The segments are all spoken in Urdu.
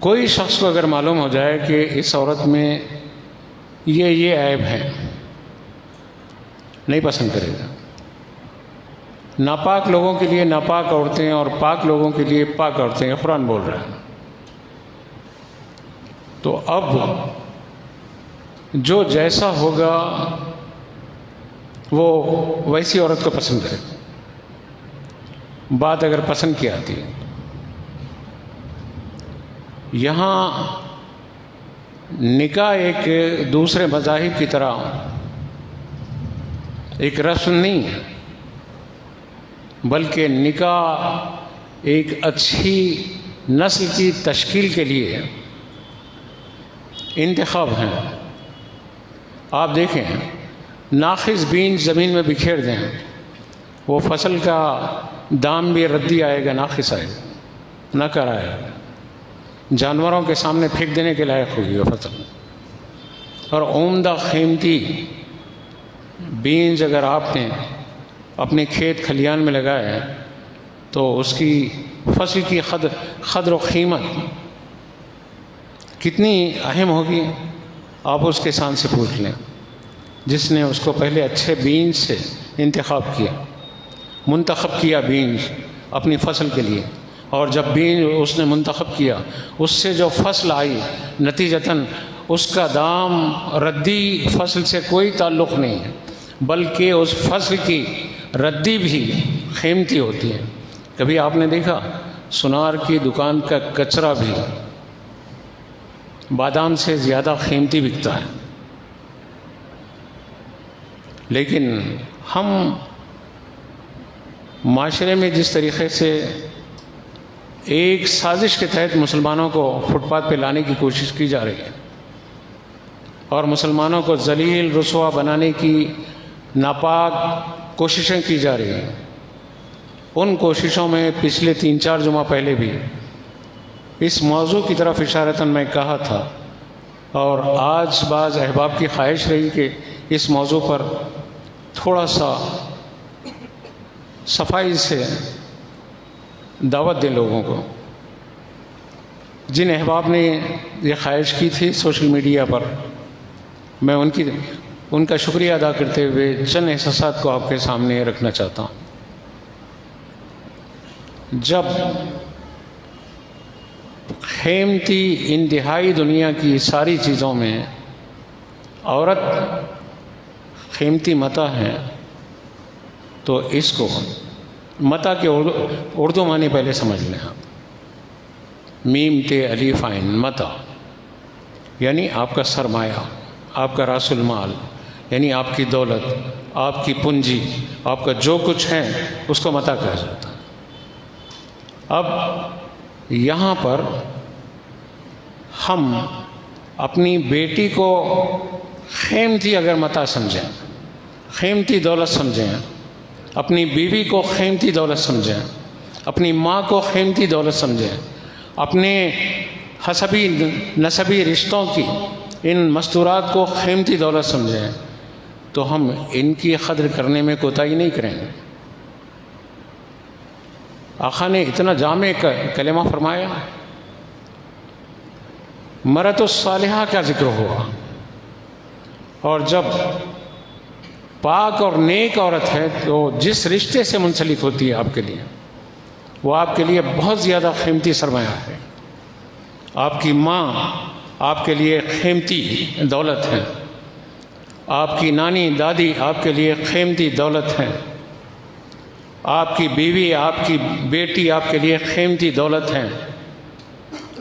کوئی شخص کو اگر معلوم ہو جائے کہ اس عورت میں یہ عیب ہے، نہیں پسند کرے گا۔ ناپاک لوگوں کے لیے ناپاک عورتیں اور پاک لوگوں کے لیے پاک عورتیں، یہ قرآن بول رہا ہے۔ تو اب جو جیسا ہوگا وہ ویسی عورت کو پسند کرے گا، بات اگر پسند کی آتی ہے۔ یہاں نکاح ایک دوسرے مذاہب کی طرح ایک رسم نہیں ہے، بلکہ نکاح ایک اچھی نسل کی تشکیل کے لیے انتخاب ہیں۔ آپ دیکھیں، ناقص بیج زمین میں بکھیر دیں، وہ فصل کا دام بھی ردی آئے گا، ناقص آئے گا، نہ کر آئے گا، جانوروں کے سامنے پھینک دینے کے لائق ہوگی وہ فصل۔ اور عمدہ قیمتی بیج اگر آپ نے اپنے کھیت کھلیان میں لگائے تو اس کی فصل کی قدر و قیمت کتنی اہم ہوگی، آپ اس کسان سے پوچھ لیں جس نے اس کو پہلے اچھے بیج سے منتخب کیا بیج اپنی فصل کے لیے، اور جب بیج اس نے منتخب کیا اس سے جو فصل آئی، نتیجتاً اس کا دام ردی فصل سے کوئی تعلق نہیں ہے، بلکہ اس فصل کی ردی بھی قیمتی ہوتی ہے۔ کبھی آپ نے دیکھا سونار کی دکان کا کچرا بھی بادام سے زیادہ قیمتی بکتا ہے؟ لیکن ہم معاشرے میں جس طریقے سے ایک سازش کے تحت مسلمانوں کو فٹ پاتھ پہ لانے کی کوشش کی جا رہی ہے اور مسلمانوں کو ذلیل رسوا بنانے کی ناپاک کوششیں کی جا رہی ہیں، ان کوششوں میں پچھلے 3-4 جمعہ پہلے بھی اس موضوع کی طرف اشارتاً میں کہا تھا، اور آج بعض احباب کی خواہش رہی کہ اس موضوع پر تھوڑا سا صفائی سے دعوت دیں لوگوں کو۔ جن احباب نے یہ خواہش کی تھی سوشل میڈیا پر، میں ان کا شکریہ ادا کرتے ہوئے چند احساسات کو آپ کے سامنے رکھنا چاہتا ہوں۔ جب قیمتی انتہائی دنیا کی ساری چیزوں میں عورت قیمتی متاع ہے، تو اس کو متاع کے اردو معنی پہلے سمجھ لیں آپ۔ میم تے الف عین، متاع یعنی آپ کا سرمایہ، آپ کا راس المال، یعنی آپ کی دولت، آپ کی پونجی، آپ کا جو کچھ ہے اس کو متاع کہا جاتا ہے۔ اب یہاں پر ہم اپنی بیٹی کو قیمتی اگر متاع سمجھیں، قیمتی دولت سمجھیں، اپنی بیوی کو قیمتی دولت سمجھیں، اپنی ماں کو قیمتی دولت سمجھیں، اپنے حسبی نسبی رشتوں کی ان مستورات کو قیمتی دولت سمجھیں، تو ہم ان کی قدر کرنے میں کوتاہی نہیں کریں گے۔ آقا نے اتنا جامع کلمہ فرمایا، مرأۃ الصالحہ کا ذکر ہوا، اور جب پاک اور نیک عورت ہے تو جس رشتے سے منسلک ہوتی ہے آپ کے لیے، وہ آپ کے لیے بہت زیادہ قیمتی سرمایہ ہے۔ آپ کی ماں آپ کے لیے قیمتی دولت ہے، آپ کی نانی دادی آپ کے لیے قیمتی دولت ہے، آپ کی بیوی، آپ کی بیٹی آپ کے لیے قیمتی دولت ہے،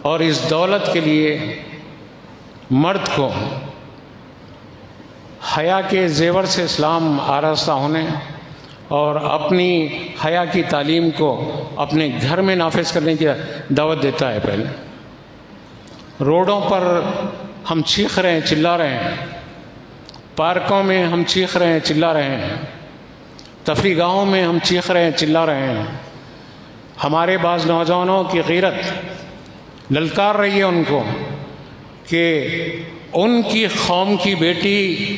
اور اس دولت کے لیے مرد کو حیا کے زیور سے اسلام آراستہ ہونے اور اپنی حیا کی تعلیم کو اپنے گھر میں نافذ کرنے کی دعوت دیتا ہے۔ پہلے روڈوں پر ہم چیخ رہے ہیں، چلا رہے ہیں، پارکوں میں ہم چیخ رہے ہیں، چلا رہے ہیں، تفریح گاہوں میں ہم چیخ رہے ہیں، چلا رہے ہیں، ہمارے بعض نوجوانوں کی غیرت للکار رہی ہے ان کو کہ ان کی قوم کی بیٹی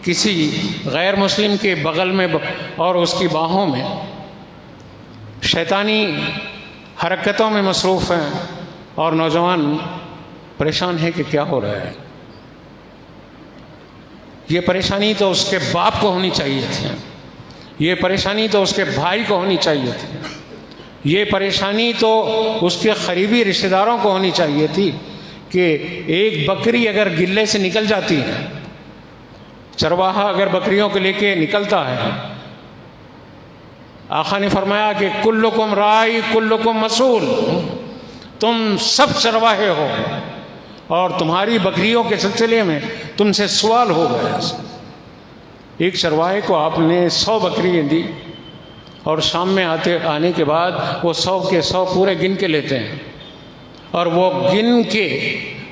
کسی غیر مسلم کے بغل میں اور اس کی باہوں میں شیطانی حرکتوں میں مصروف ہیں، اور نوجوان پریشان ہے کہ کیا ہو رہا ہے. یہ پریشانی تو اس کے باپ کو ہونی چاہیے تھی, یہ پریشانی تو اس کے بھائی کو ہونی چاہیے تھی, یہ پریشانی تو اس کے قریبی رشتہ داروں کو ہونی چاہیے تھی کہ ایک بکری اگر گلے سے نکل جاتی ہے, چرواہا اگر بکریوں کو لے کے نکلتا ہے, آقا نے فرمایا کہ کلکم رائی کلکم مسئول, تم سب چرواہے ہو اور تمہاری بکریوں کے سلسلے میں تم سے سوال ہو گیا. ایک چرواہے کو آپ نے 100 بکریاں دی اور شام میں آنے کے بعد وہ 100 کے 100 پورے گن کے لیتے ہیں, اور وہ گن کے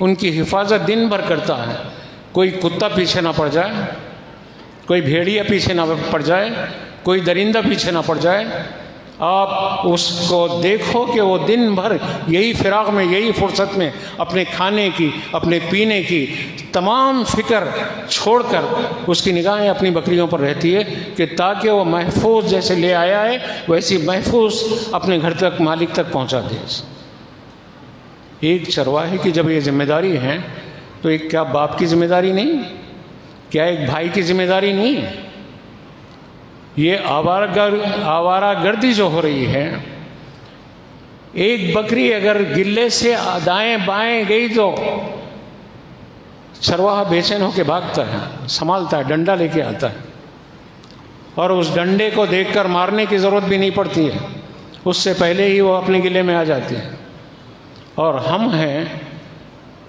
ان کی حفاظت دن بھر کرتا ہے. کوئی کتا پیچھے نہ پڑ جائے, کوئی بھیڑیا پیچھے نہ پڑ جائے, کوئی درندہ پیچھے نہ پڑ جائے. آپ اس کو دیکھو کہ وہ دن بھر یہی فراغ میں, یہی فرصت میں اپنے کھانے کی, اپنے پینے کی تمام فکر چھوڑ کر اس کی نگاہیں اپنی بکریوں پر رہتی ہے کہ تاکہ وہ محفوظ جیسے لے آیا ہے ویسی محفوظ اپنے گھر تک, مالک تک پہنچا دے. ایک چرواہے کی جب یہ ذمہ داری ہے تو ایک کیا باپ کی ذمہ داری نہیں؟ کیا ایک بھائی کی ذمہ داری نہیں؟ یہ آوارہ گردی جو ہو رہی ہے, ایک بکری اگر گلے سے دائیں بائیں گئی تو چرواہا بے چین ہو کے بھاگتا ہے, سنبھالتا ہے, ڈنڈا لے کے آتا ہے, اور اس ڈنڈے کو دیکھ کر مارنے کی ضرورت بھی نہیں پڑتی ہے, اس سے پہلے ہی وہ اپنے گلے میں آ جاتی ہے. اور ہم ہیں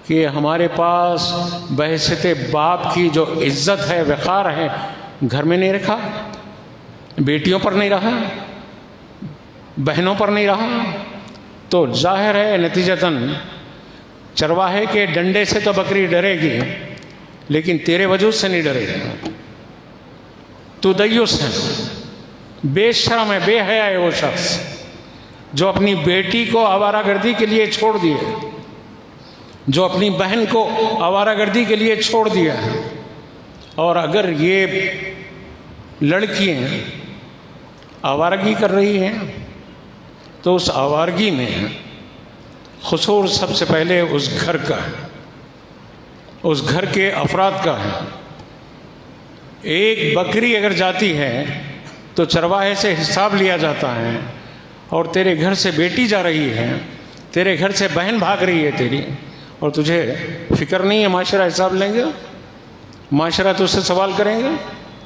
کہ ہمارے پاس بحیثیت باپ کی جو عزت ہے, وقار ہے, گھر میں نہیں رکھا, بیٹیوں پر نہیں رہا, بہنوں پر نہیں رہا, تو ظاہر ہے نتیجتاً چرواہے کے ڈنڈے سے تو بکری ڈرے گی لیکن تیرے وجود سے نہیں ڈرے گی. تو دیوس ہے, بے شرم ہے, بے حیا ہے وہ شخص جو اپنی بیٹی کو آوارہ گردی کے لیے چھوڑ دیے, جو اپنی بہن کو آوارہ گردی کے لیے چھوڑ دیا ہے. اور اگر یہ لڑکیاں آوارگی کر رہی ہیں تو اس آوارگی میں قصور سب سے پہلے اس گھر کا ہے, اس گھر کے افراد کا ہے. ایک بکری اگر جاتی ہے تو چرواہے سے حساب لیا جاتا ہے, اور تیرے گھر سے بیٹی جا رہی ہے, تیرے گھر سے بہن بھاگ رہی ہے تیری, اور تجھے فکر نہیں ہے معاشرہ حساب لیں گے, معاشرہ تجھ سے سوال کریں گے؟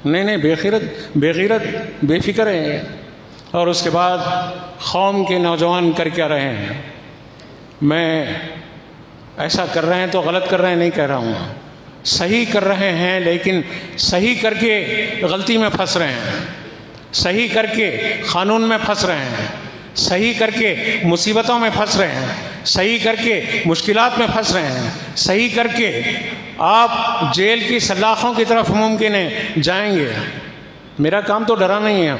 نہیں, بے غیرت بے فکر ہے. اور اس کے بعد قوم کے نوجوان کر کیا رہے ہیں, میں ایسا کر رہے ہیں تو غلط کر رہے ہیں نہیں کہہ رہا ہوں, صحیح کر رہے ہیں لیکن صحیح کر کے غلطی میں پھنس رہے ہیں, صحیح کر کے قانون میں پھنس رہے ہیں, صحیح کر کے مصیبتوں میں پھنس رہے ہیں, صحیح کر کے مشکلات میں پھنس رہے ہیں, صحیح کر کے آپ جیل کی سلاخوں کی طرف ممکن ہے جائیں گے. میرا کام تو ڈرانا نہیں ہے,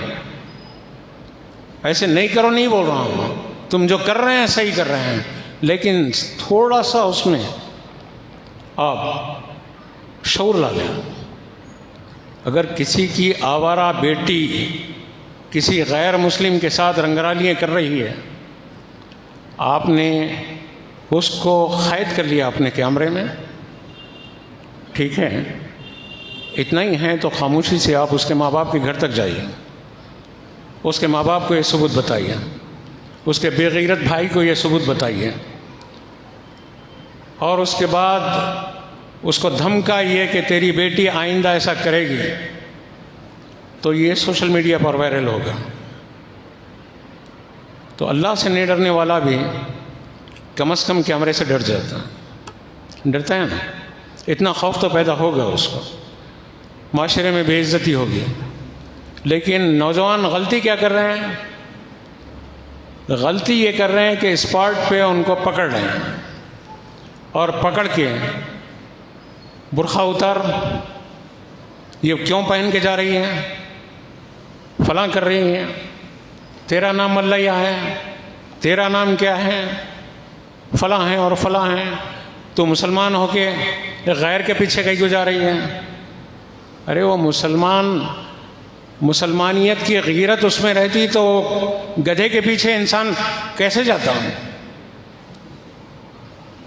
ایسے نہیں کرو نہیں بول رہا ہوں, تم جو کر رہے ہیں صحیح کر رہے ہیں, لیکن تھوڑا سا اس میں آپ شعور لا لیں. اگر کسی کی آوارہ بیٹی کسی غیر مسلم کے ساتھ رنگرالیاں کر رہی ہے, آپ نے اس کو قید کر لیا اپنے کیمرے میں, ٹھیک ہے, اتنا ہی ہے تو خاموشی سے آپ اس کے ماں باپ کے گھر تک جائیے, اس کے ماں باپ کو یہ ثبوت بتائیے, اس کے بے غیرت بھائی کو یہ ثبوت بتائیے, اور اس کے بعد اس کو دھمکائیے کہ تیری بیٹی آئندہ ایسا کرے گی تو یہ سوشل میڈیا پر وائرل ہوگا. تو اللہ سے نہیں ڈرنے والا بھی کم از کم کیمرے سے ڈر جاتا ہے, ڈرتا ہے نا, اتنا خوف تو پیدا ہوگا اس کو, معاشرے میں بے عزتی ہوگی. لیکن نوجوان غلطی کیا کر رہے ہیں؟ غلطی یہ کر رہے ہیں کہ اسپاٹ پہ ان کو پکڑ رہے ہیں, اور پکڑ کے برقع اتار, یہ کیوں پہن کے جا رہی ہیں, فلاں کر رہی ہیں, تیرا نام ملیہ ہے, تیرا نام کیا ہے, فلاں ہیں اور فلاں ہیں, تو مسلمان ہو کے غیر کے پیچھے کہیں کیوں جا رہی ہیں؟ ارے وہ مسلمانیت کی غیرت اس میں رہتی تو گدھے کے پیچھے انسان کیسے جاتا ہے؟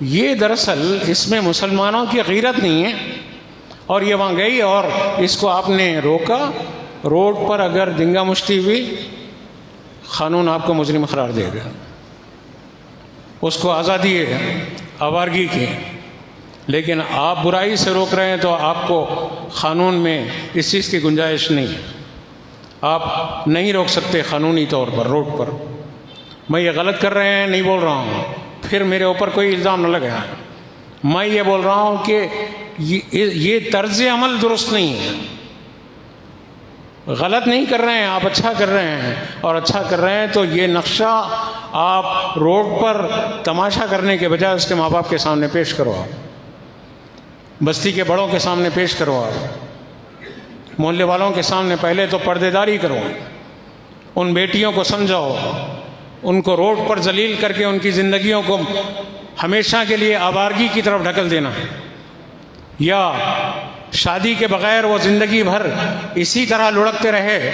یہ دراصل اس میں مسلمانوں کی غیرت نہیں ہے، اور یہ وہاں گئی اور اس کو آپ نے روکا، روڈ پر اگر دنگا مشتی ہوئی قانون آپ کو مجرم قرار دے گا، اس کو آزادی ہے آوارگی کی، لیکن آپ برائی سے روک رہے ہیں تو آپ کو قانون میں اس چیز کی گنجائش نہیں ہے، آپ نہیں روک سکتے قانونی طور پر روڈ پر۔ میں یہ غلط کر رہے ہیں نہیں بول رہا ہوں، پھر میرے اوپر کوئی الزام نہ لگائیں، میں یہ بول رہا ہوں کہ یہ طرز عمل درست نہیں ہے، غلط نہیں کر رہے ہیں آپ، اچھا کر رہے ہیں، اور اچھا کر رہے ہیں تو یہ نقشہ آپ روڈ پر تماشا کرنے کے بجائے اس کے ماں باپ کے سامنے پیش کرو، آپ بستی کے بڑوں کے سامنے پیش کرو، آپ محلے والوں کے سامنے پہلے تو پردے داری کرو، ان بیٹیوں کو سمجھاؤ، ان کو روڈ پر ذلیل کر کے ان کی زندگیوں کو ہمیشہ کے لیے آوارگی کی طرف ڈھکل دینا، یا شادی کے بغیر وہ زندگی بھر اسی طرح لڑکتے رہے،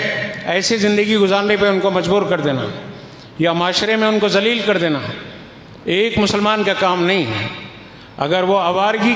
ایسی زندگی گزارنے پہ ان کو مجبور کر دینا، یا معاشرے میں ان کو ذلیل کر دینا، ایک مسلمان کا کام نہیں ہے۔ اگر وہ آوارگی